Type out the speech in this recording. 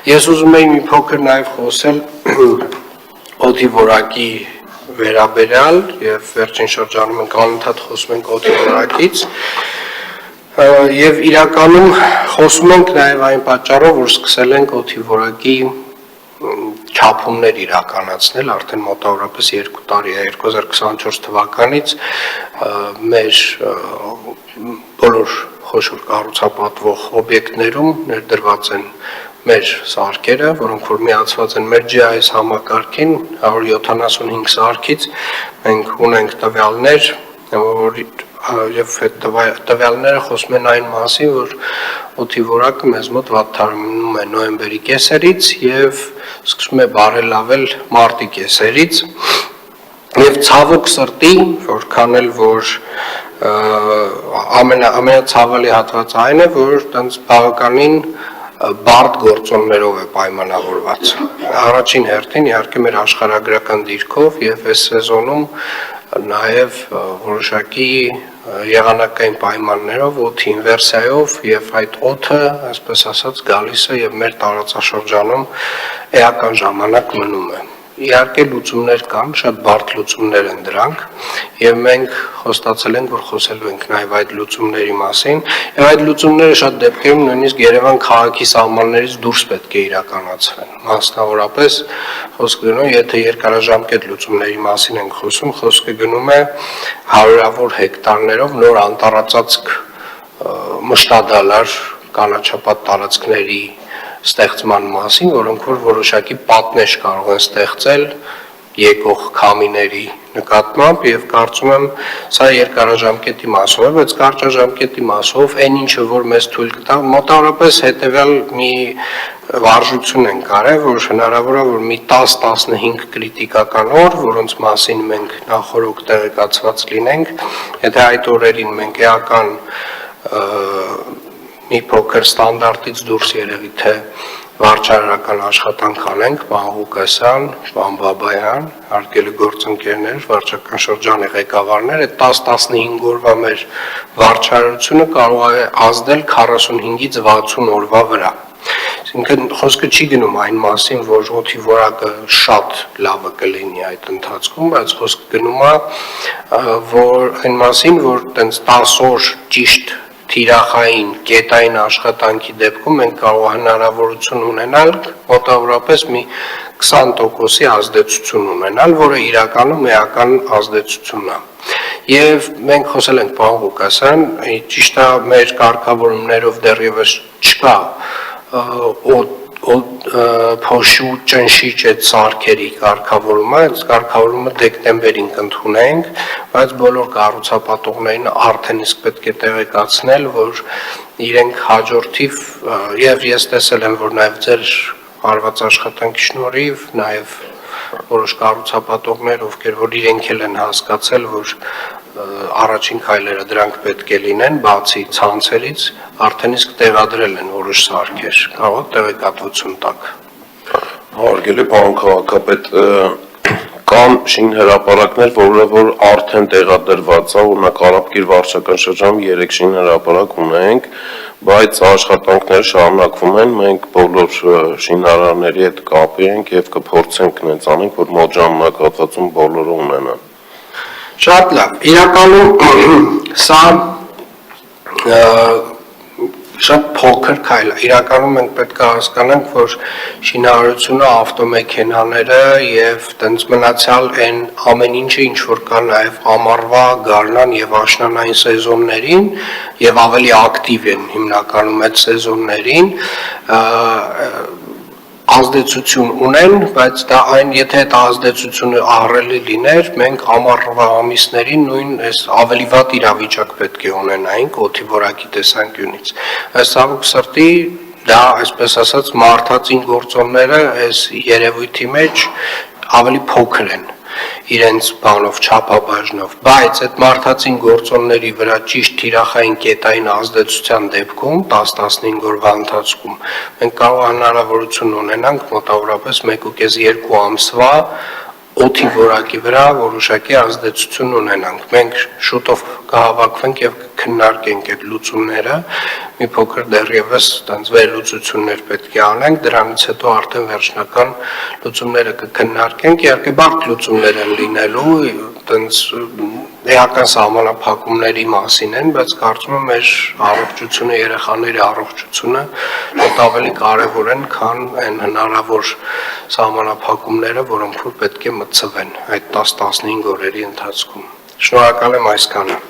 Ես ուզում եի մի փոքր նաև խոսել օդի որակի վերաբերյալ եւ վերջին շրջանում ենք անընդհատ խոսում ենք օդի որակից եւ իրականում խոսում ենք նաեւ այն պատճառով, որ սկսել ենք օդի որակի չափումներ իրականացնել արդեն մոտավորապես 2 տարի է 2024 թվականից մեր բոլոր խոշոր կառուցապատվող օբյեկտներում ներդրված են մեր սարքերը, որոնք որ միացված են մեր GIS համակարգին 175 սարքից մենք ունենք տվյալներ, եւ այդ տվյալները խոսում են այն մասին, որ օդի որակը մեզ մոտ վատթարանում է նոյեմբերի կեսերից եւ սկսում է բարելավել մարտի կեսերից եւ ցավոք սրտի, որքան էլ որ ամենացավալի հատվածը այն է, որ տենց բավականին բարդ գործոններով է պայմանավորված։ Առաջին հերթին իհարկե մեր աշխարհագրական դիրքով եւ այս սեզոնում նաեւ որոշակի եղանակային պայմաններով օդի ինվերսիայով եւ այդ օդը, այսպես ասած, գալիս է եւ մեր տարածաշրջանում էական ժամանակ մնում է։ Իհարկե լուծումներ կան, շատ բարդ լուծումներ են դրանք եւ մենք խոստացել ենք, որ խոսելու ենք նաեւ այդ լուծումների մասին եւ այդ լուծումները շատ դեպքերում նույնիսկ Երևան քաղաքի սահմաններից դուրս պետք է իրականացվեն։ Մասնավորապես խոսքը գնում է, եթե երկարաժամկետ լուծումների մասին ենք խոսում, խոսքը գնում է հարյուրավոր հեկտարներով նոր անտառածածկ մշտադալար կանաչապատ տարածքների ստեղծման մասին, որոնք որ որոշակի պատնեշ կարող են ստեղծել եկող քամիների նկատմամբ եւ կարծում եմ սա երկարաժամկետի մասով է, բայց կարճաժամկետի մասով այն ինչը որ մեզ թույլ կտա մոտավորապես հետեւյալ մի վարժություն են կարել, որ հնարավոր է որ մի 10-15 կրիտիկական օր, որոնց մասին մենք նախորոք տեղեկացված լինենք, եթե այդ օրերին մենք էական մի փոքր ստանդարտից դուրս երևի թե վարչարարական աշխատանք անենք, պարոն Ղուկասյան, պարոն Բաբայան, հարգելի գործընկերներ, վարչական շրջանի ղեկավարներ, այդ 10-15 օրվա մեր վարչարարությունը կարող է ազդել 45-ից 60 օրվա վրա։ Այսինքն խոսքը չի գնում այն մասին, որ օդի որակը շատ լավը կլինի այդ ընթացքում, բայց խոսքը գնում է որ այն մասին, որ տենց 10 օր ճիշտ թիրախային կետային աշխատանքի դեպքում մենք կարող հնարավորություն ունենալ մոտավորապես մի 20%-ի ազդեցություն ունենալ, որը իրականում էական ազդեցությունն է։ Եվ մենք խոսել ենք պարոն Ղուկասյան, ճիշտ է մեր կարգավորումներով դեռևս չկա փոշու ճնշիչ այդ սարքերի կարգավորումը, այդ կարգավորումը դեկտեմբերին կընդունենք, բայց բոլոր կառուցապատողներին արդեն իսկ պետք է տեղեկացնել, որ իրենք հաջորդիվ եւ ես տեսել եմ, որ նաեւ ձեր արված աշխատանքի շնորհիվ նաեւ որոշ կառուցապատողներ, ովքեր որ իրենք էլ են հասկացել, որ առաջին քայլերը դրանք պետք է լինեն, բացի ցանցերից, արդեն իսկ տեղադրել են որոշ սարքեր, կարող տեղեկատվություն տաք։ Հարգելի պարոն քաղաքապետ, կան շինհրապարակներ, որը որ արդեն տեղադրված է, օրինակ Արաբկիր վարչական շրջանում 3 շինհրապարակ ունենք, բայց աշխատանքները շարունակվում են, մենք բոլոր շինարարների հետ կապի ենք եւ կփորձենք նենց անենք, որ մոտ ժամանակահատվածում բոլորը ունենան։ Շատ լավ, իրականում սա շատ փոքր քայլ է, իրականում մենք պետք է հասկանանք, որ շինարարությունը, ավտոմեքենաները եւ տենց մնացյալ այն ամեն ինչը, ինչ որ կա նաեւ ամառվա, գարնան եւ աշնանային սեզոններին եւ ավելի ակտիվ են հիմնականում այդ սեզոններին, ազդեցություն ունեն, բայց դա այն, եթե այդ ազդեցությունը ահռելի լիներ, մենք ամառվա ամիսներին նույն այս ավելի վատ իրավիճակ պետք է ունենայինք օդի որակի տեսանկյունից։ Այս ցավոք սրտի դա, այսպես ասած, մարդածին գործոնները այս երևույթի մեջ ավելի փոքր են իրենց բանով չափաբաժնով, բայց այդ մարդածին գործոնների վրա ճիշտ թիրախային կետային ազդեցության դեպքում 10-15 օրվա ընթացքում մենք կարող հնարավորություն ունենանք մոտավորապես 1.5-2 ամսվա օդի որակի վրա որոշակի ազդեցություն ունենանք։ Մենք շուտով կհավաքվենք եւ կքննարկենք այդ լուծումները, մի փոքր դեռևս տենց վերլուծություններ պետք է անենք, դրանից հետո արդեն վերջնական լուծումները կքննարկենք, իհարկե բարդ լուծումներ են լինելու, տենց էական սահմանափակումների մասին են, բայց կարծում եմ մեր առողջությունը, երեխաների առողջությունը շատ ավելի կարևոր են, քան այն հնարավոր սահմանափակումները, որոնք որ պետք է մտցվեն այդ 10-15 օրերի ընթացքում։ Շնորհակալ եմ այսքանը։